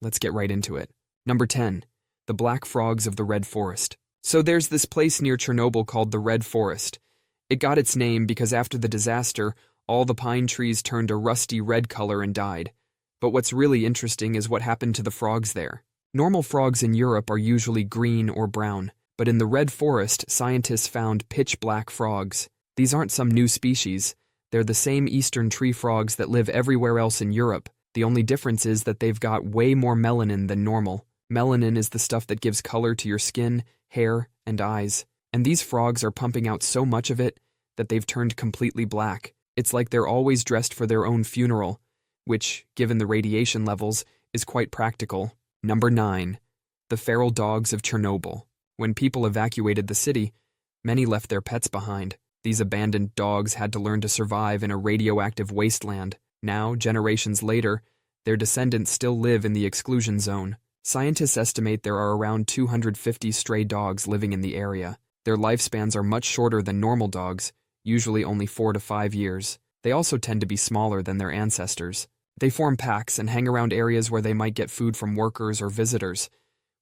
Let's get right into it. Number 10. The black frogs of the Red Forest. So there's this place near Chernobyl called the Red Forest. It got its name because after the disaster, all the pine trees turned a rusty red color and died. But what's really interesting is what happened to the frogs there. Normal frogs in Europe are usually green or brown, but in the Red Forest, scientists found pitch black frogs. These aren't some new species. They're the same eastern tree frogs that live everywhere else in Europe. The only difference is that they've got way more melanin than normal. Melanin is the stuff that gives color to your skin, hair, and eyes. And these frogs are pumping out so much of it that they've turned completely black. It's like they're always dressed for their own funeral, which, given the radiation levels, is quite practical. Number 9. The feral dogs of Chernobyl. When people evacuated the city, many left their pets behind. These abandoned dogs had to learn to survive in a radioactive wasteland. Now, generations later, their descendants still live in the exclusion zone. Scientists estimate there are around 250 stray dogs living in the area. Their lifespans are much shorter than normal dogs, usually only 4 to 5 years. They also tend to be smaller than their ancestors. They form packs and hang around areas where they might get food from workers or visitors,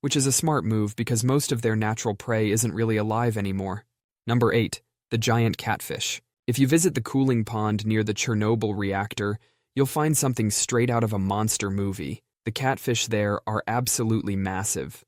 which is a smart move because most of their natural prey isn't really alive anymore. Number 8. The giant catfish. If you visit the cooling pond near the Chernobyl reactor, you'll find something straight out of a monster movie. The catfish there are absolutely massive.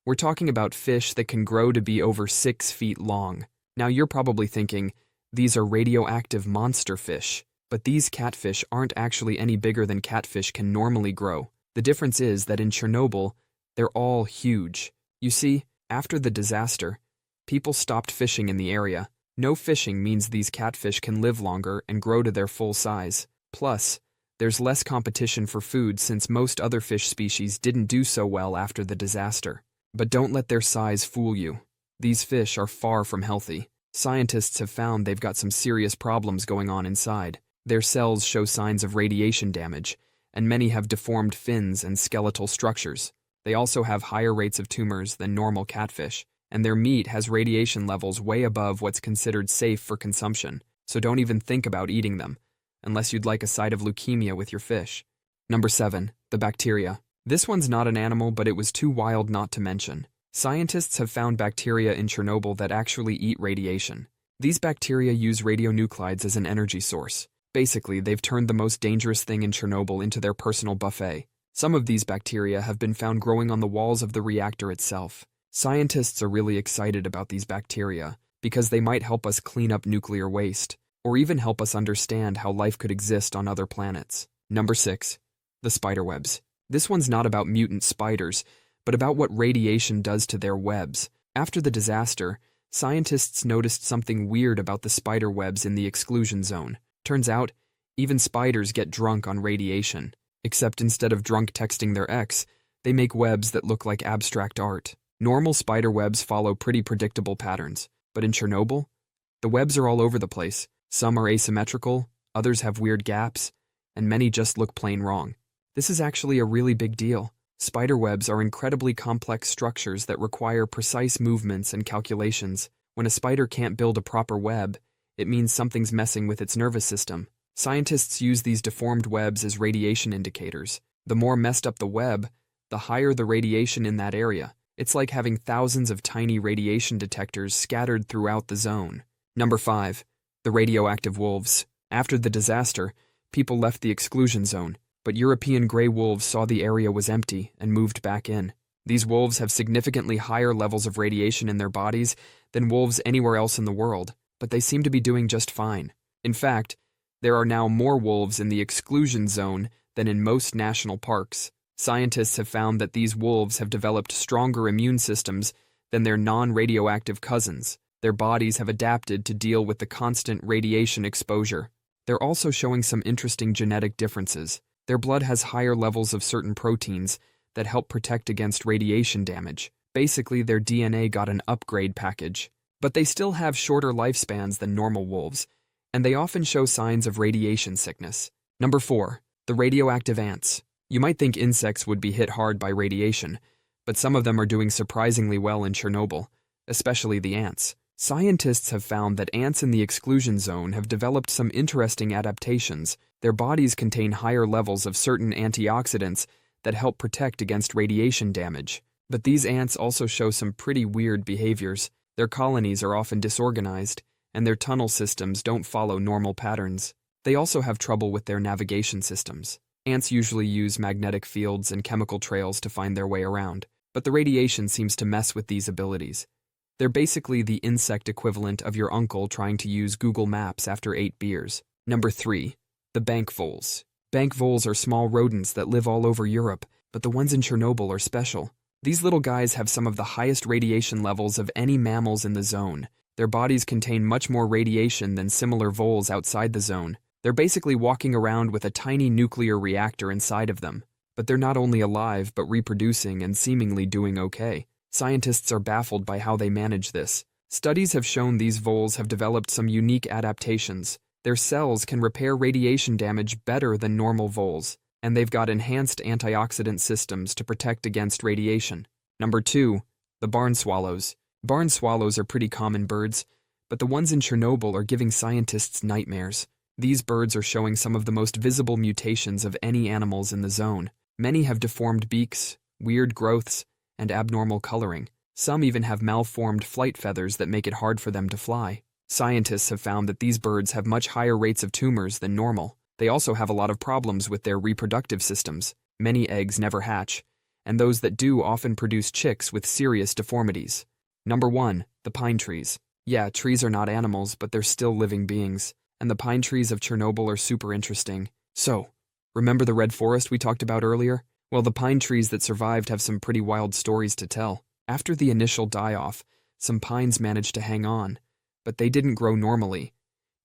We're talking about fish that can grow to be over 6 feet long. Now you're probably thinking, these are radioactive monster fish. But these catfish aren't actually any bigger than catfish can normally grow. The difference is that in Chernobyl, they're all huge. You see, after the disaster, people stopped fishing in the area. No fishing means these catfish can live longer and grow to their full size. Plus, there's less competition for food since most other fish species didn't do so well after the disaster. But don't let their size fool you. These fish are far from healthy. Scientists have found they've got some serious problems going on inside. Their cells show signs of radiation damage, and many have deformed fins and skeletal structures. They also have higher rates of tumors than normal catfish, and their meat has radiation levels way above what's considered safe for consumption, so don't even think about eating them, unless you'd like a side of leukemia with your fish. Number 7. The bacteria. This one's not an animal, but it was too wild not to mention. Scientists have found bacteria in Chernobyl that actually eat radiation. These bacteria use radionuclides as an energy source. Basically, they've turned the most dangerous thing in Chernobyl into their personal buffet. Some of these bacteria have been found growing on the walls of the reactor itself. Scientists are really excited about these bacteria because they might help us clean up nuclear waste, or even help us understand how life could exist on other planets. Number 6. The spiderwebs. This one's not about mutant spiders, but about what radiation does to their webs. After the disaster, scientists noticed something weird about the spider webs in the exclusion zone. Turns out, even spiders get drunk on radiation, except instead of drunk texting their ex, they make webs that look like abstract art. Normal spider webs follow pretty predictable patterns, but in Chernobyl, the webs are all over the place. Some are asymmetrical, others have weird gaps, and many just look plain wrong. This is actually a really big deal. Spider webs are incredibly complex structures that require precise movements and calculations. When a spider can't build a proper web, it means something's messing with its nervous system. Scientists use these deformed webs as radiation indicators. The more messed up the web, the higher the radiation in that area. It's like having thousands of tiny radiation detectors scattered throughout the zone. Number 5. The radioactive wolves. After the disaster, people left the exclusion zone, but European gray wolves saw the area was empty and moved back in. These wolves have significantly higher levels of radiation in their bodies than wolves anywhere else in the world, but they seem to be doing just fine. In fact, there are now more wolves in the exclusion zone than in most national parks. Scientists have found that these wolves have developed stronger immune systems than their non-radioactive cousins. Their bodies have adapted to deal with the constant radiation exposure. They're also showing some interesting genetic differences. Their blood has higher levels of certain proteins that help protect against radiation damage. Basically, their DNA got an upgrade package. But they still have shorter lifespans than normal wolves, and they often show signs of radiation sickness. Number 4. The radioactive ants. You might think insects would be hit hard by radiation, but some of them are doing surprisingly well in Chernobyl, especially the ants. Scientists have found that ants in the exclusion zone have developed some interesting adaptations. Their bodies contain higher levels of certain antioxidants that help protect against radiation damage. But these ants also show some pretty weird behaviors. Their colonies are often disorganized, and their tunnel systems don't follow normal patterns. They also have trouble with their navigation systems. Ants usually use magnetic fields and chemical trails to find their way around, but the radiation seems to mess with these abilities. They're basically the insect equivalent of your uncle trying to use Google Maps after 8 beers. Number 3. The bank voles. Bank voles are small rodents that live all over Europe, but the ones in Chernobyl are special. These little guys have some of the highest radiation levels of any mammals in the zone. Their bodies contain much more radiation than similar voles outside the zone. They're basically walking around with a tiny nuclear reactor inside of them. But they're not only alive, but reproducing and seemingly doing okay. Scientists are baffled by how they manage this. Studies have shown these voles have developed some unique adaptations. Their cells can repair radiation damage better than normal voles, and they've got enhanced antioxidant systems to protect against radiation. Number 2. The barn swallows. Barn swallows are pretty common birds, but the ones in Chernobyl are giving scientists nightmares. These birds are showing some of the most visible mutations of any animals in the zone. Many have deformed beaks, weird growths, and abnormal coloring. Some even have malformed flight feathers that make it hard for them to fly. Scientists have found that these birds have much higher rates of tumors than normal. They also have a lot of problems with their reproductive systems. Many eggs never hatch, and those that do often produce chicks with serious deformities. Number 1. The pine trees. Yeah, trees are not animals, but they're still living beings. And the pine trees of Chernobyl are super interesting. So, remember the red forest we talked about earlier? Well, the pine trees that survived have some pretty wild stories to tell. After the initial die-off, some pines managed to hang on, but they didn't grow normally.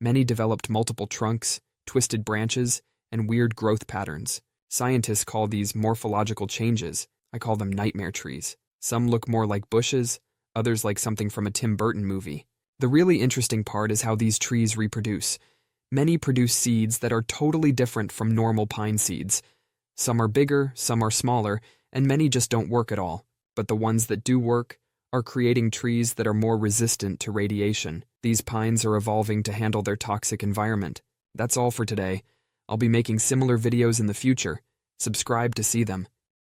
Many developed multiple trunks, twisted branches, and weird growth patterns. Scientists call these morphological changes. I call them nightmare trees. Some look more like bushes, others like something from a Tim Burton movie. The really interesting part is how these trees reproduce. Many produce seeds that are totally different from normal pine seeds. Some are bigger, some are smaller, and many just don't work at all. But the ones that do work are creating trees that are more resistant to radiation. These pines are evolving to handle their toxic environment. That's all for today. I'll be making similar videos in the future. Subscribe to see them.